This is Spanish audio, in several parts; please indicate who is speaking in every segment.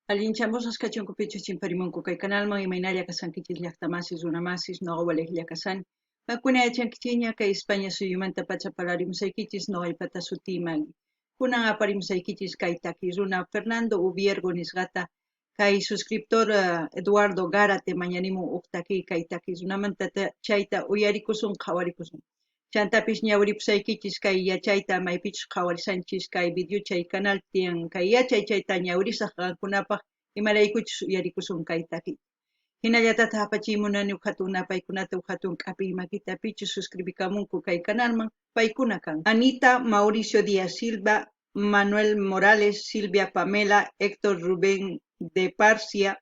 Speaker 1: Allinchamos asqachunkupichus chimparimunku kay canalman imaynalla kasankichis llaqtamasis runamasis noqa kasani. Makuna yachankichiña kay España suyumanta pacha pararimusaykichis noqaypata sutimani. Kunan aparimusaykichis kay taki runa Fernando Ubiergo nisqata kay suscriptor Eduardo Garate mañanimun huk taki kay taki runamanta chayta uyarikusun qhawarikusun. Chantapis ñawripusaykichis kay yachayta maypichus qhawarisanchis kay video chay canal tiyan kay yachay chayta ñawrisaq qankunapaq imaraykuchus uyarikusun kay taki. Hinallatata apachimunani ukhatuna paykunata ukhatun k'api makitapichus suscribikamunku kay canalman paykuna kan. Anita Mauricio Díaz Silva, Manuel Morales, Silvia Pamela, Héctor Rubén de Parcia,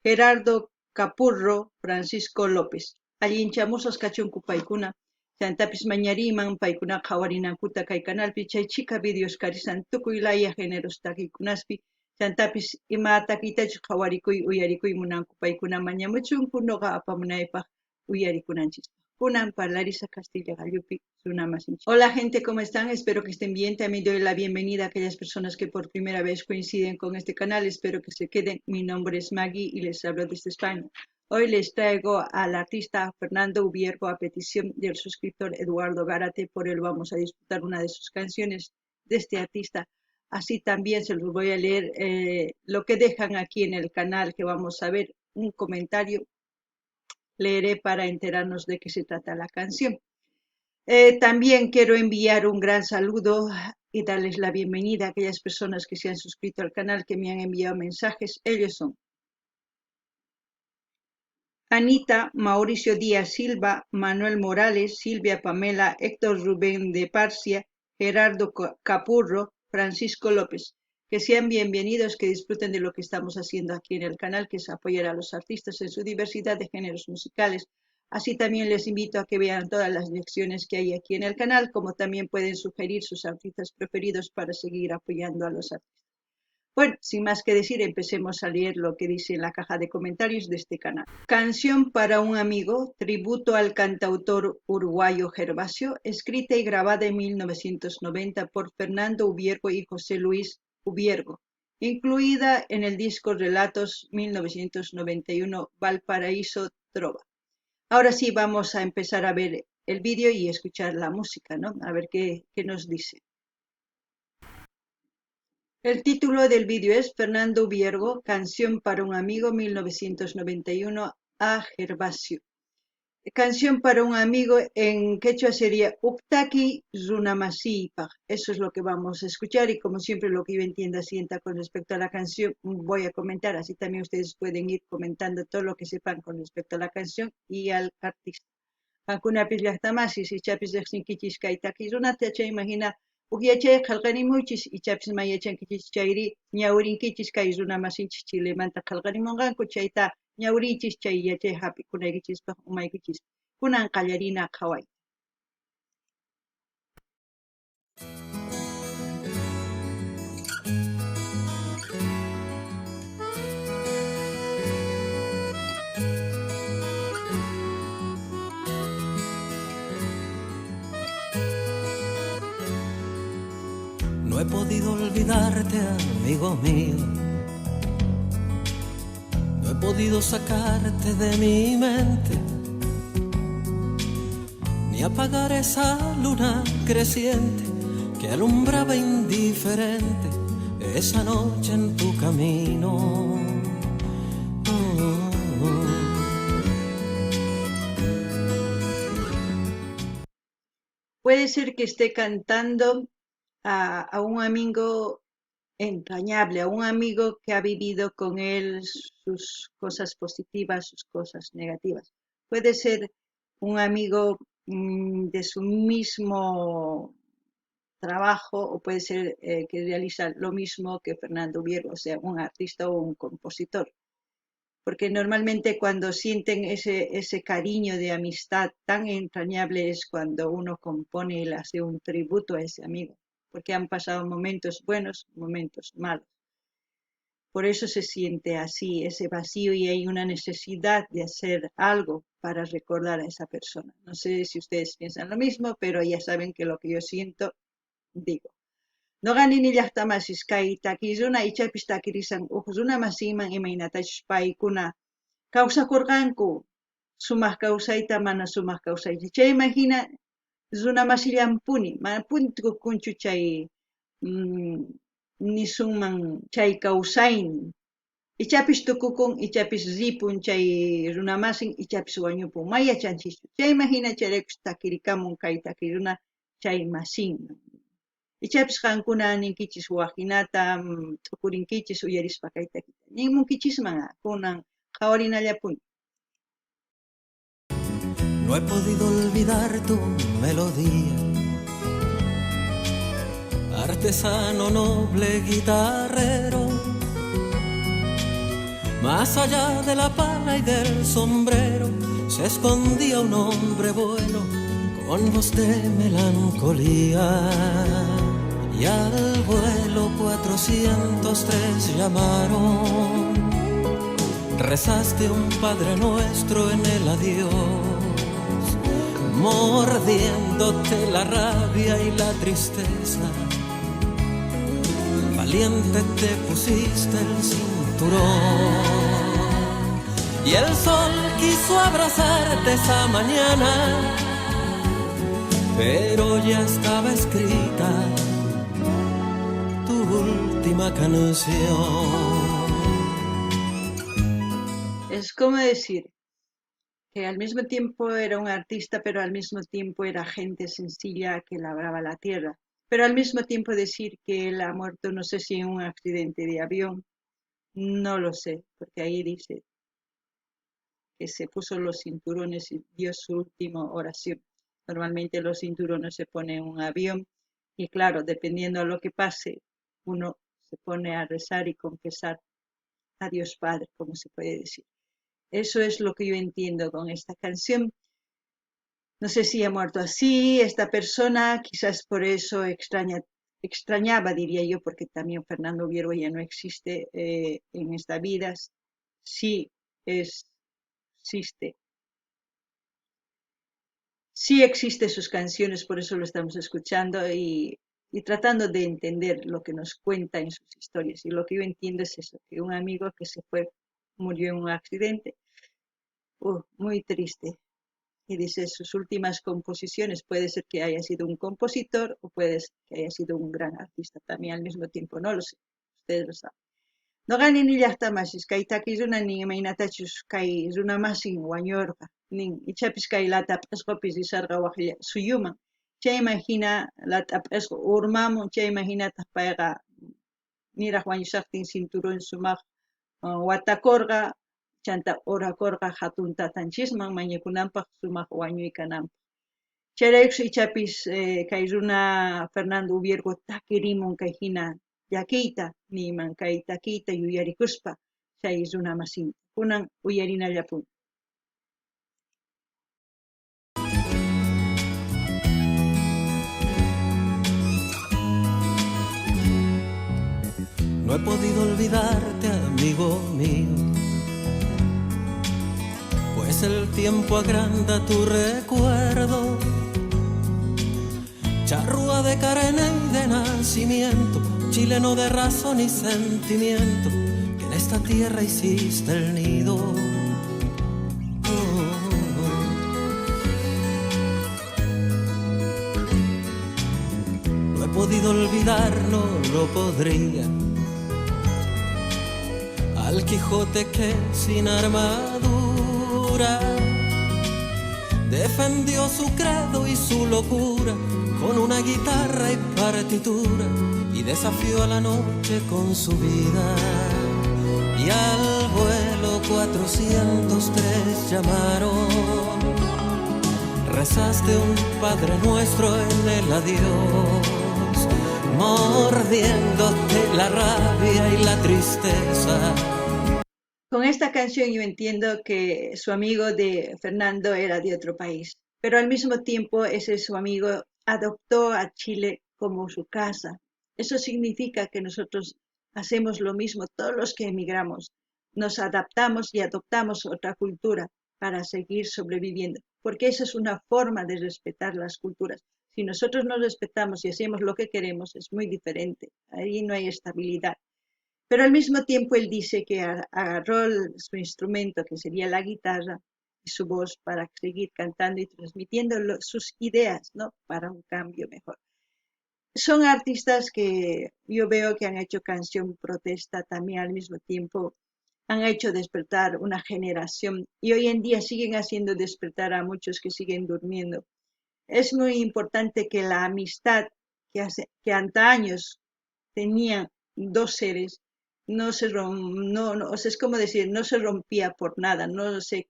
Speaker 1: Gerardo Capurro, Francisco López. Allinchamusas kachunku paykuna. Chantapis mañariman paykuna qhawarinankuta kay canalpi chay chika videos karisan tukuylaya géneros takikunaspi chantapis ima takitachus qhawarikuy uyarikuy munanku paykuna mañamuchunku noqa apamunaypaq uyarikunanchis. Kunan Parlarisa Castilla Gallupi runamasinchis. Hola gente, ¿cómo están? Espero que estén bien. También doy la bienvenida a aquellas personas que por primera vez coinciden con este canal. Espero que se queden. Mi nombre es Maggie y les hablo desde España. Hoy les traigo al artista Fernando Ubiergo a petición del suscriptor Eduardo Gárate. Por él vamos a disfrutar una de sus canciones de este artista. Así también se los voy a leer lo que dejan aquí en el canal, que vamos a ver un comentario. Leeré para enterarnos de qué se trata la canción. También quiero enviar un gran saludo y darles la bienvenida a aquellas personas que se han suscrito al canal, que me han enviado mensajes. Ellos son Anita, Mauricio Díaz Silva, Manuel Morales, Silvia Pamela, Héctor Rubén de Parcia, Gerardo Capurro, Francisco López. Que sean bienvenidos, que disfruten de lo que estamos haciendo aquí en el canal, que es apoyar a los artistas en su diversidad de géneros musicales. Así también les invito a que vean todas las lecciones que hay aquí en el canal, como también pueden sugerir sus artistas preferidos para seguir apoyando a los artistas. Bueno, sin más que decir, empecemos a leer lo que dice en la caja de comentarios de este canal. Canción para un amigo, tributo al cantautor uruguayo Gervasio, escrita y grabada en 1990 por Fernando Ubiergo y José Luis Ubiergo, incluida en el disco Relatos 1991 Valparaíso Trova. Ahora sí, vamos a empezar a ver el vídeo y escuchar la música, ¿no? A ver qué nos dice. El título del vídeo es Fernando Ubiergo, Canción para un amigo 1991 a Gervasio. Canción para un amigo en quechua sería Uktaki Runamasipa. Eso es lo que vamos a escuchar y como siempre lo que yo entienda sienta con respecto a la canción voy a comentar. Así también ustedes pueden ir comentando todo lo que sepan con respecto a la canción y al artista. Ankunapis llaqtamasis ichapis riqsinkichis kay taki runata chay imagina uqyachay qillqanimunchis ichapis mayachankichis chayri ñawrinkichis kay runamasinchis Chilemanta qillqanimunqanku chayta ñawrinchis chay yachay hap'ikunaykichispa umaykichispa kunan qallarina qhaway.
Speaker 2: No he podido olvidarte, amigo mío. No he podido sacarte de mi mente, ni apagar esa luna creciente que alumbraba indiferente esa noche en tu camino.
Speaker 1: Puede ser que esté cantando a un amigo entrañable, a un amigo que ha vivido con él sus cosas positivas, sus cosas negativas. Puede ser un amigo de su mismo trabajo o puede ser que realiza lo mismo que Fernando Ubiergo, o sea, un artista o un compositor. Porque normalmente cuando sienten ese cariño de amistad tan entrañable es cuando uno compone y le hace un tributo a ese amigo, porque han pasado momentos buenos, momentos malos. Por eso se siente así, ese vacío y hay una necesidad de hacer algo para recordar a esa persona. No sé si ustedes piensan lo mismo, pero ya saben que lo que yo siento, digo. Noqani ni llaqtamasis kay takiruna ichapis takirisan uqruna masiman imaynatash paykuna kawsakurqanku sumaq kawsayta mana sumaq kawsayta chay imagina runa masillanpuni mana puntukunchu chay nisunman chay kawsaynin ichapis tukukun ichapis ripun chay runa masin ichapis wañupun mayachanchikchu chay imagina chayraykush takirikamun kay takiruna chay masinman ichapis qankuna ninkichis waqinata tukurinkichis uyarispa kay takita ninmunkichisman kunan qawarinallapuni.
Speaker 2: No he podido olvidar tu melodía, artesano noble guitarrero. Más allá de la pala y del sombrero se escondía un hombre bueno con voz de melancolía. Y al vuelo 403 llamaron, rezaste un Padre Nuestro en el adiós, mordiéndote la rabia y la tristeza. Valiente te pusiste el cinturón y el sol quiso abrazarte esa mañana, pero ya estaba escrita tu última canción.
Speaker 1: Es como decir que al mismo tiempo era un artista, pero al mismo tiempo era gente sencilla que labraba la tierra. Pero al mismo tiempo decir que él ha muerto, no sé si en un accidente de avión, no lo sé, porque ahí dice que se puso los cinturones y dio su última oración. Normalmente los cinturones se ponen en un avión y claro, dependiendo a lo que pase, uno se pone a rezar y confesar a Dios Padre, como se puede decir. Eso es lo que yo entiendo con esta canción. No sé si ha muerto así esta persona, quizás por eso extrañaba, diría yo, porque también Fernando Viergo ya no existe en esta vida. Sí existe. Sí existe sus canciones, por eso lo estamos escuchando y tratando de entender lo que nos cuenta en sus historias. Y lo que yo entiendo es eso, que un amigo que se fue murió en un accidente. Muy triste. Y dice sus últimas composiciones, puede ser que haya sido un compositor o puede ser que haya sido un gran artista también al mismo tiempo, no lo sé, ustedes lo saben. Noqani ni llaqtamasis kay takiruna nin imaynatachus kay runa masin wañurqa nin ichapis kay latap'isqupis risarqa waqlla suyuman chay imagina latap'isqa urmamun chay imahinataq payqa niraq wañushaqtin cinturón sumaq watakurqa chanta urakurqa hatun tatanchisman mañakunanpaq sumaq wañuykananpaq chayraykush ichapis kay runa Fernando Viergo takirimun kay hina llakiyta niman kay takiyta yuyarikuspa chay runa masinta kunan uyarinallapuni.
Speaker 2: No he podido olvidarte, amigo mío, pues el tiempo agranda tu recuerdo. Charrúa de carne y de nacimiento, chileno de razón y sentimiento, que en esta tierra hiciste el nido. No he podido olvidar, no lo podría, al Quijote que sin armadura defendió su credo y su locura con una guitarra y partitura y desafió a la noche con su vida. Y al vuelo 403 llamaron, rezaste un Padre Nuestro en el adiós, mordiéndote la rabia y la tristeza.
Speaker 1: Con esta canción yo entiendo que su amigo de Fernando era de otro país, pero al mismo tiempo ese su amigo adoptó a Chile como su casa. Eso significa que nosotros hacemos lo mismo, todos los que emigramos, nos adaptamos y adoptamos otra cultura para seguir sobreviviendo, porque esa es una forma de respetar las culturas. Si nosotros nos respetamos y hacemos lo que queremos, es muy diferente. Ahí no hay estabilidad. Pero al mismo tiempo él dice que agarró su instrumento, que sería la guitarra, y su voz para seguir cantando y transmitiendo sus ideas, ¿no? Para un cambio mejor. Son artistas que yo veo que han hecho canción protesta también al mismo tiempo, han hecho despertar una generación y hoy en día siguen haciendo despertar a muchos que siguen durmiendo. Es muy importante que la amistad que antaños tenían dos seres no se o sea, es como decir, no se rompía por nada, no se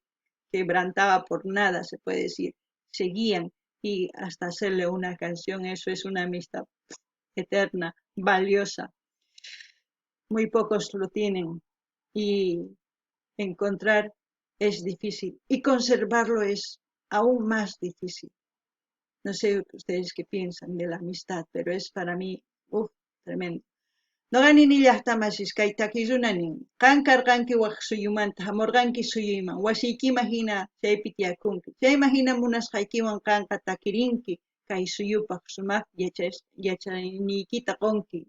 Speaker 1: quebrantaba por nada, se puede decir, seguían y hasta hacerle una canción, eso es una amistad eterna, valiosa. Muy pocos lo tienen y encontrar es difícil y conservarlo es aún más difícil. No sé ustedes qué piensan de la amistad, pero es para mí, tremendo. Noqanini llaqtamasis kay takirunanin qankarqanki waq suyumanta hamurqanki suyuyman wasiykima hina chaypi tiyakunki chayma hina munasqaykiwan qanqa takirinki kay suyupaq sumaq yachayniykita qunki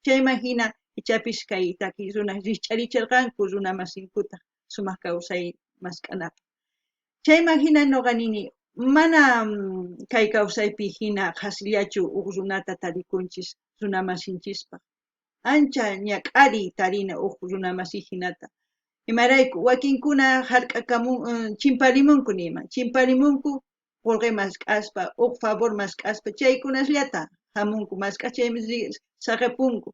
Speaker 1: chayma hina ichapis kay takiruna richaricharqanku runa masinkuta sumaq kawsay maskanapaq chayma hina noqanini mana kay kawsaypi hina hasillachu uq runata tarikunchis runa masinchispaq ancha ñak'ari tarina uq runa masiy hinata imarayku wakinkuna chimparimunku nima chimparimunku qullqi mask'aspa uq favor mask'aspa chaykunallata hamunku mask'achaymi saqapunku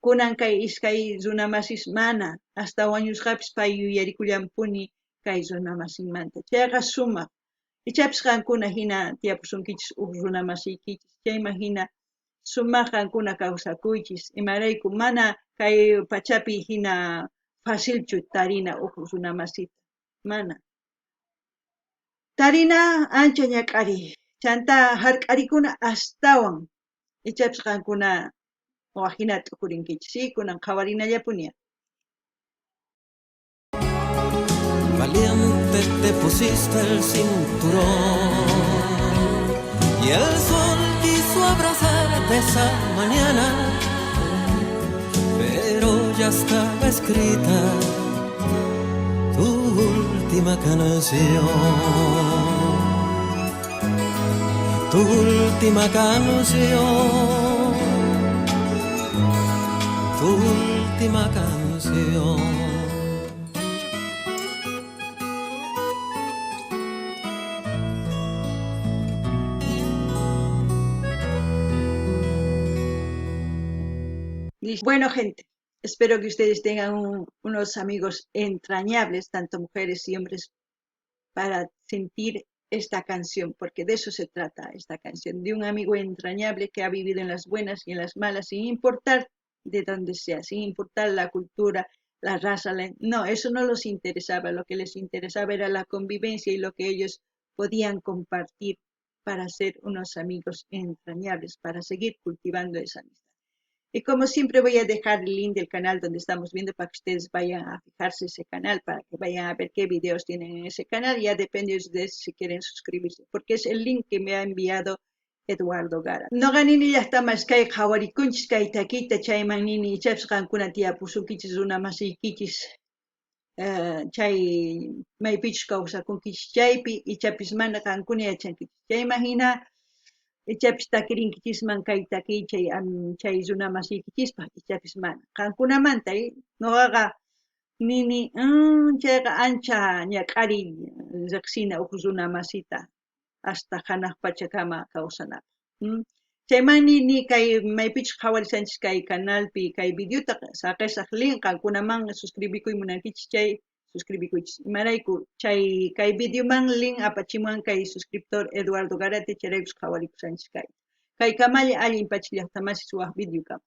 Speaker 1: kunan kay iskay runa masis mana hasta wañusqapis pay yuyarikullanpuni kay runa masiymanta chayqa sumaq ichapis qankuna hina tiyapusunkichis uq runa masiykichis chayma hina sumaq qankuna kawsakuychis imarayku mana kay pachapi hina facilchu tarina uq runa masita mana tarina ancha ñak'ari chanta hark'arikuna astawan ichapis qankuna wahina t'ukurinkichis kunan qhawarinallapuni
Speaker 2: Valiente te pusiste el cinturón y el sol quiso abrazarte esa mañana, pero ya estaba escrita tu última canción, tu última canción, tu última canción.
Speaker 1: Bueno, gente, espero que ustedes tengan unos amigos entrañables, tanto mujeres y hombres, para sentir esta canción, porque de eso se trata esta canción, de un amigo entrañable que ha vivido en las buenas y en las malas, sin importar de dónde sea, sin importar la cultura, la raza, no, eso no les interesaba, lo que les interesaba era la convivencia y lo que ellos podían compartir para ser unos amigos entrañables, para seguir cultivando esa amistad. Y como siempre voy a dejar el link del canal donde estamos viendo para que ustedes vayan a fijarse ese canal, para que vayan a ver qué videos tienen en ese canal. Ya depende de ustedes si quieren suscribirse, porque es el link que me ha enviado Eduardo Gara. No ganini ya está más que jawarikunchis kay takita chayman nini ichaps qankuna tiyapusunkichis runa masiykichis chay maypichus kawsakunkichis chaypi ichapis mana qankuna yachankichis chayman hina ichapis takirinkichikman kay takiy chay runa masiykichispa ichapis mana qankunamanta nuqaqa nini chayqa ancha ñak'ari riqsina uq runa masita hasta hanaq pachakama kawsanapaq chayman nini kay maypichus qhawarisanchis kay canalpi kay videota saqisaq link qankunaman suscribikuy munankichis chay suscribikuychis imarayku kay videoman link apachimuwan kay suscriptor Eduardo Garate chayraykus qhawarikusanchis kay kamalla allin pachak llaqtamasis waq video kama